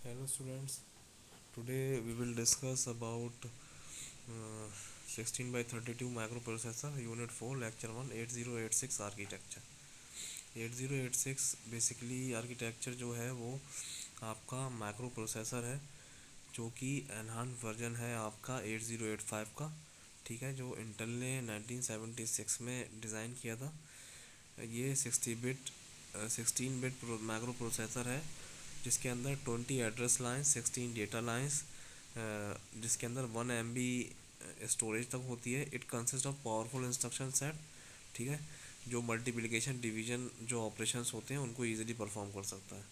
Hello students, today we will discuss about 16 by 32 microprocessor unit 4 lecture 1 8086 architecture. 8086 basically architecture जो है वो आपका micro processor है जो कि एनहांस वर्जन है आपका 8085 का। ठीक है, जो इंटेल ने 1976 में डिज़ाइन किया था। ये 16 बिट माइक्रो प्रोसेसर है जिसके अंदर 20 एड्रेस लाइन्स, 16 डेटा लाइन्स, जिसके अंदर 1 MB स्टोरेज तक होती है। It consist of powerful instruction set. ठीक है, जो मल्टीप्लिकेशन डिवीजन जो ऑपरेशंस होते हैं उनको ईजिली परफॉर्म कर सकता है।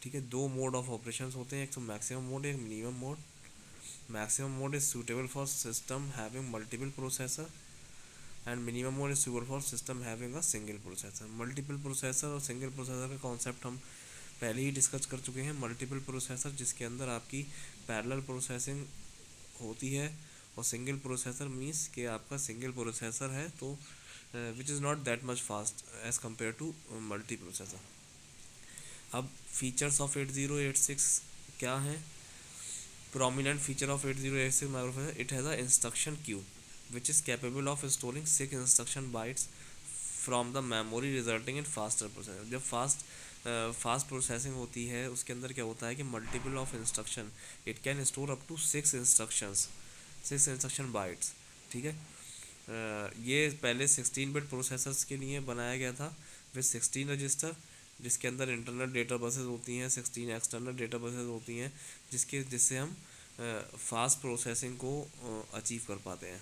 ठीक है, दो मोड ऑफ ऑपरेशंस होते हैं, एक तो मैक्सिमम मोड, एक minimum mode. Maximum mode is suitable for system having multiple processor and minimum mode is suitable for system having a single processor. Multiple processor और सिंगल प्रोसेसर का concept हम पहले ही discuss कर चुके हैं। मल्टीपल प्रोसेसर जिसके अंदर आपकी पैरेलल प्रोसेसिंग होती है, और सिंगल प्रोसेसर मीन्स कि आपका सिंगल प्रोसेसर है तो which is not that much fast as compare to multi processor. अब फीचर्स ऑफ 8086 क्या हैं? Prominent feature of 8086 microprocessor, it has a instruction queue which is capable of storing 6 instruction bytes from the memory resulting in faster processor. जब fast processing होती है उसके अंदर क्या होता है कि multiple of instruction, it can store up to 6 instruction bytes. ठीक है, ये पहले 16 बिट प्रोसेसर्स के लिए बनाया गया था विद 16 रजिस्टर, जिसके अंदर इंटरनल डेटा बसेस होती हैं, 16 एक्सटर्नल डेटा बसेस होती हैं, जिससे हम फास्ट प्रोसेसिंग को अचीव कर पाते हैं।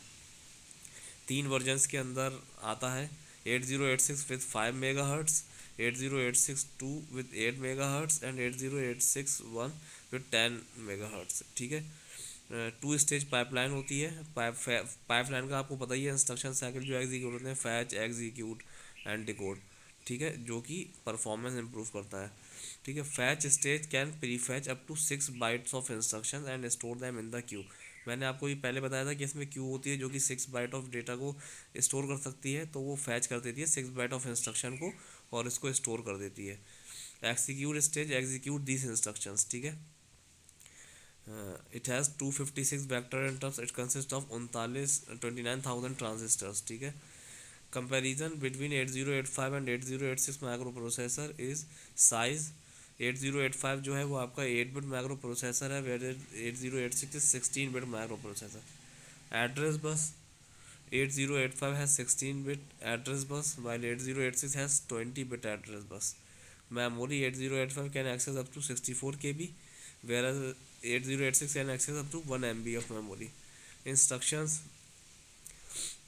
3 वर्जन्स के अंदर आता है, 8086 with 5 MHz, 8086 2 with 8 MHz and 8086 1 with 10 MHz। ठीक है, 2 स्टेज पाइपलाइन होती है। पाइपलाइन का आपको पता ही है, इंस्ट्रक्शन साइकिल जो एग्जीक्यूट होते हैं, फैच, एग्जीक्यूट एंड डिकोड। ठीक है, जो कि परफॉर्मेंस इंप्रूव करता है। ठीक है, fetch stage can prefetch up to 6 bytes of instruction and store them in the queue. मैंने आपको ये पहले बताया था कि इसमें क्यू होती है जो कि 6 बाइट ऑफ डेटा को स्टोर कर सकती है, तो वो फैच कर देती है 6 बाइट ऑफ इंस्ट्रक्शन को और इसको स्टोर कर देती है। Execute stage execute this instructions. ठीक है, it has 256 vector interrupts, it consist of 29,000 transistors. ठीक है, comparison between 8085 and 8086 micro processor is size. 8085 जो है वो आपका 8 बिट माइक्रो प्रोसेसर है, where 8086 is 16 bit micro processor. Address bus, 8085 has 16 bit address bus while 8086 has 20 bit address bus. Memory, 8085 can access up to 64 KB, whereas 8086 can access up to 1 MB of memory. Instructions,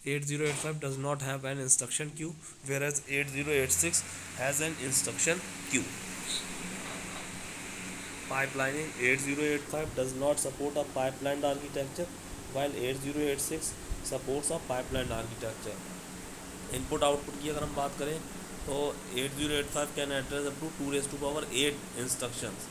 8085 does not have an instruction queue, whereas 8086 has an instruction queue. Pipelining, 8085 does not support a pipelined architecture, while 8086 supports a pipelined architecture. Input output की अगर हम बात करें तो 8085 can address up to 2⁸ instructions,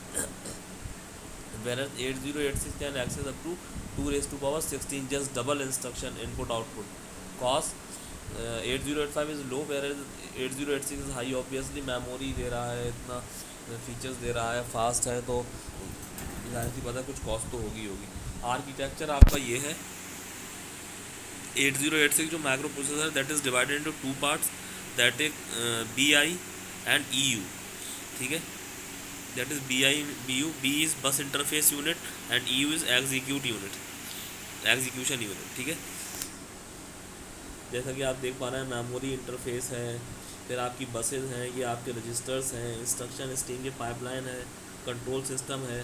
whereas 8086 can access up to 2⁻16, just double instruction input output. Cause 8085 is low whereas 8086 is high. Obviously memory दे रहा है, इतना features दे रहा है, फास्ट है, तो जाहिर सी बात है कुछ कॉस्ट तो होगी। आर्किटेक्चर आपका ये है, 8086 जो micro processor that is divided into 2 parts, that is BI and EU। ठीक है, that is BI BU. B is bus interface unit and EU is execution unit। ठीक है, जैसा कि आप देख पा रहे हैं, मेमोरी इंटरफेस है, फिर आपकी बसेज हैं, ये आपके रजिस्टर्स हैं, इंस्ट्रक्शन स्ट्रीम की पाइपलाइन है, कंट्रोल सिस्टम है।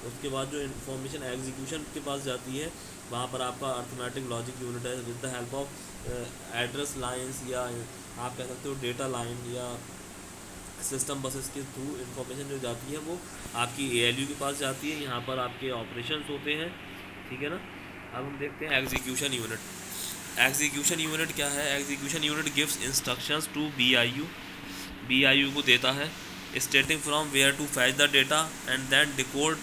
उसके बाद जो इन्फॉर्मेशन एग्जीक्यूशन के पास जाती है वहाँ पर आपका अर्थमेटिक लॉजिक यूनिट है with the help of address lines, या आप कह सकते हो डेटा लाइन, या सिस्टम बसेस के थ्रू इन्फॉर्मेशन जो जाती है वो आपकी ALU के पास जाती है। यहाँ पर आपके ऑपरेशंस होते हैं। ठीक है ना, अब हम देखते हैं एग्जीक्यूशन यूनिट। एग्जीक्यूशन यूनिट क्या है? Execution unit gives instructions to BIU को देता है, stating from where to fetch the data and then decode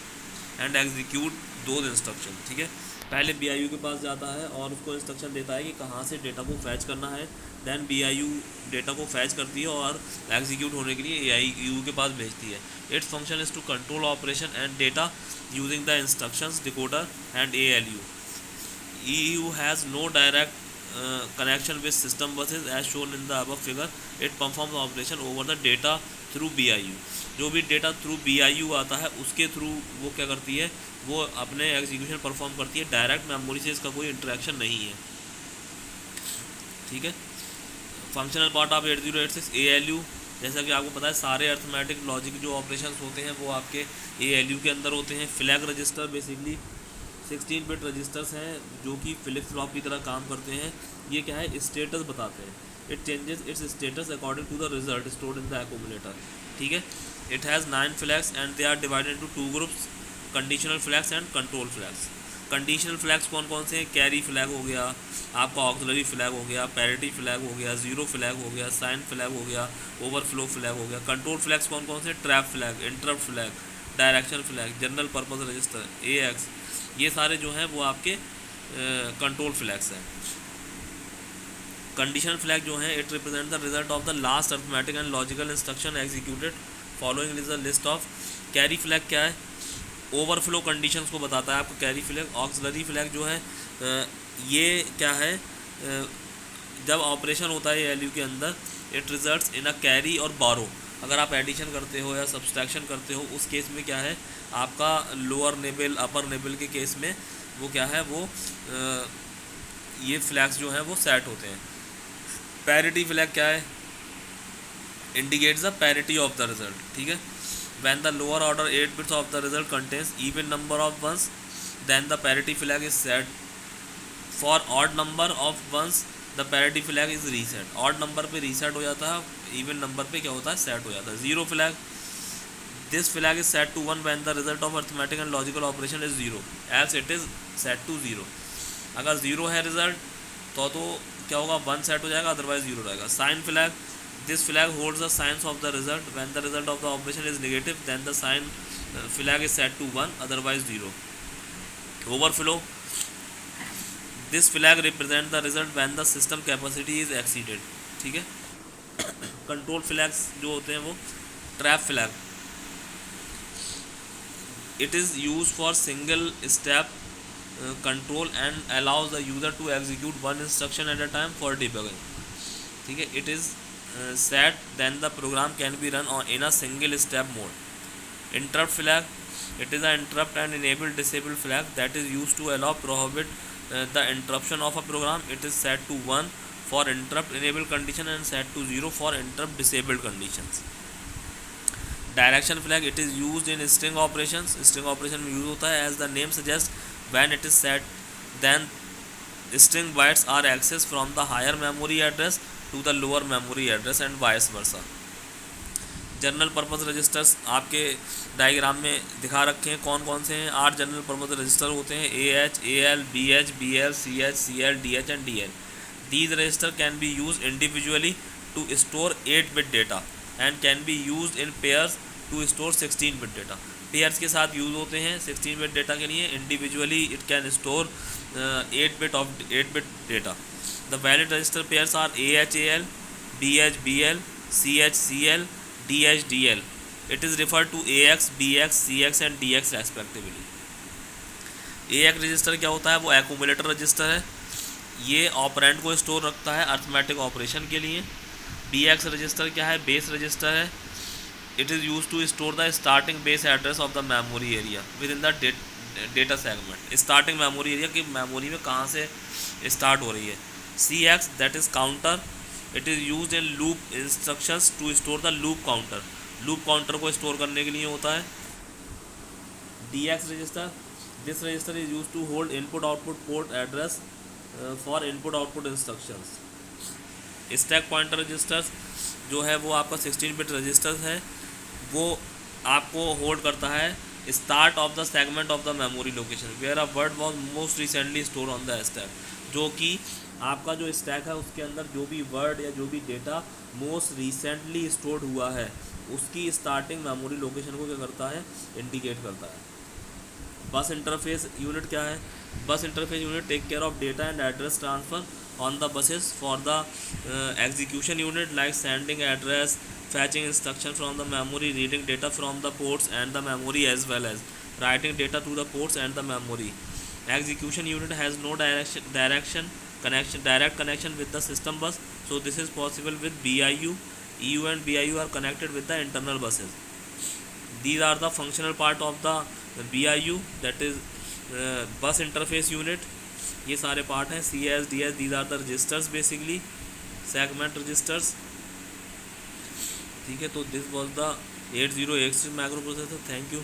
and execute those instruction. ठीक है, पहले BIU के पास जाता है और उसको इंस्ट्रक्शन देता है कि कहाँ से डेटा को फैच करना है, देन BIU डेटा को फैच करती है और एग्जीक्यूट होने के लिए AIU के पास भेजती है। Its function is to control operation and data using the instructions decoder and ALU। EU has no direct connection with system buses as shown in the above figure. It performs operation over the data through BIU। जो भी data through BIU आता है उसके through वो क्या करती है, वो अपने एग्जीक्यूशन परफॉर्म करती है। डायरेक्ट मेमोरी से इसका कोई इंटरेक्शन नहीं है, ठीक है। फंक्शनल पार्ट ऑफ 8086 ALU, जैसा कि आपको पता है सारे अर्थमेटिक लॉजिक जो ऑपरेशंस होते हैं वो आपके ALU के अंदर होते हैं। Flag register basically 16 bit registers हैं जो कि फ्लिप फ्लॉप की तरह काम करते हैं। ये क्या है, स्टेटस बताते हैं। It changes its status according to the result stored in the accumulator, ठीक है। It has 9 flags and they are divided into 2 groups, conditional flags and control flags. Conditional flags कौन कौन से हैं? कैरी फ्लैग हो गया, आपका ऑक्सिलरी फ्लैग हो गया, पैरिटी फ्लैग हो गया, जीरो फ्लैग हो गया, साइन फ्लैग हो गया, ओवरफ्लो फ्लैग हो गया। कंट्रोल फ्लैग्स कौन कौन से? Trap flag, interrupt flag, direction flag, general purpose register, AX, ये सारे जो हैं वो आपके कंट्रोल फ्लैग्स हैं। कंडीशनल फ्लैग जो हैं, it represent the result of the last arithmetic and logical instruction executed following is the list of. Carry flag क्या है? ओवरफ्लो कंडीशंस को बताता है आपको कैरी फ्लैग। ऑक्सिलरी फ्लैग जो है ये क्या है, जब ऑपरेशन होता है ALU के अंदर, it results in a carry और बारो। अगर आप एडिशन करते हो या सब्सट्रैक्शन करते हो उस केस में क्या है, आपका लोअर नेबल अपर नेबल के केस में वो क्या है, वो ये फ्लैग्स जो हैं वो सेट होते हैं। पैरिटी फ्लैग क्या है? Indicates the parity of the result, ठीक है। When the lower order 8 bits of the result contains even number of ones then the parity flag is set. For odd number of ones the parity flag is reset. Odd number पे reset हो जाता है, even number पे क्या होता है, set हो जाता है। Zero flag, this flag is set to 1 when the result of arithmetic and logical operation is 0 else it is set to 0। अगर 0 है रिजल्ट तो क्या होगा, 1 सेट हो जाएगा, अदरवाइज 0 रहेगा। Sign flag, this flag holds the science of the result when the result of the operation is negative then the sign flag is set to 1 otherwise 0। Overflow, this flag represent the result when the system capacity is exceeded, ठीक है। Control flags जो होते हैं वो trap flag, it is use for single step control and allows the user to execute one instruction at a time for debugging, ठीक है। It is set then the program can be run in a single step mode. Interrupt flag, it is a interrupt and enable disable flag that is use to allow prohibit the interruption of a program. It is set to 1 for interrupt enabled condition and set to 0 for interrupt disabled conditions. Direction flag, it is used in string operations. String operation में use होता है, as the name suggests when it is set then string bytes are accessed from the higher memory address to the lower memory address and vice versa. General purpose registers आपके diagram में दिखा रखे हैं कौन कौन से हैं। 8 जनरल पर्पस रजिस्टर होते हैं, AH, AL, BH, BL, CH, CL, DH and DL. These register can be used individually to store 8-bit data and can be used in pairs to store 16-bit data. Pairs के साथ use होते हैं 16-bit data के लिए। Individually it can store 8-bit data. The valid register pairs are AH, AL, BH, BL, CH, CL, DH, DL. It is referred to AX, BX, CX and DX respectively. AX register क्या होता है, वो accumulator register है, ये operand को store रखता है arithmetic operation के लिए। BX रजिस्टर क्या है, बेस रजिस्टर है, it is use to store the starting base address of the memory area within the data segment. Starting memory area की मेमोरी में कहाँ से स्टार्ट हो रही है। CX that is counter, it is use in loop instructions to store the loop counter, loop counter को store करने के लिए होता है। DX register, this register is use to hold input output port address for input output instructions. Stack pointer registers जो है वो आपका 16-bit रजिस्टर्स है, वो आपको होल्ड करता है start of the segment of the memory location where a word was most recently store on the stack. जो कि आपका जो स्टैक है उसके अंदर जो भी वर्ड या जो भी डेटा मोस्ट रिसेंटली स्टोर्ड हुआ है उसकी स्टार्टिंग मेमोरी लोकेशन को क्या करता है, इंडिकेट करता है। बस इंटरफेस यूनिट क्या है, bus interface unit take care of data and address transfer on the buses for the execution unit, like sending address, fetching instruction from the memory, reading data from the ports and the memory, as well as writing data to the ports and the memory. Execution unit has no direct connection with the system bus, so this is possible with BIU. EU and BIU are connected with the internal buses. These are the functional part of the BIU, that is bus interface unit. ये सारे part हैं. CS, DS, these are the registers basically, segment registers. ठीक है, तो this was the 8086 micro processor. Thank you.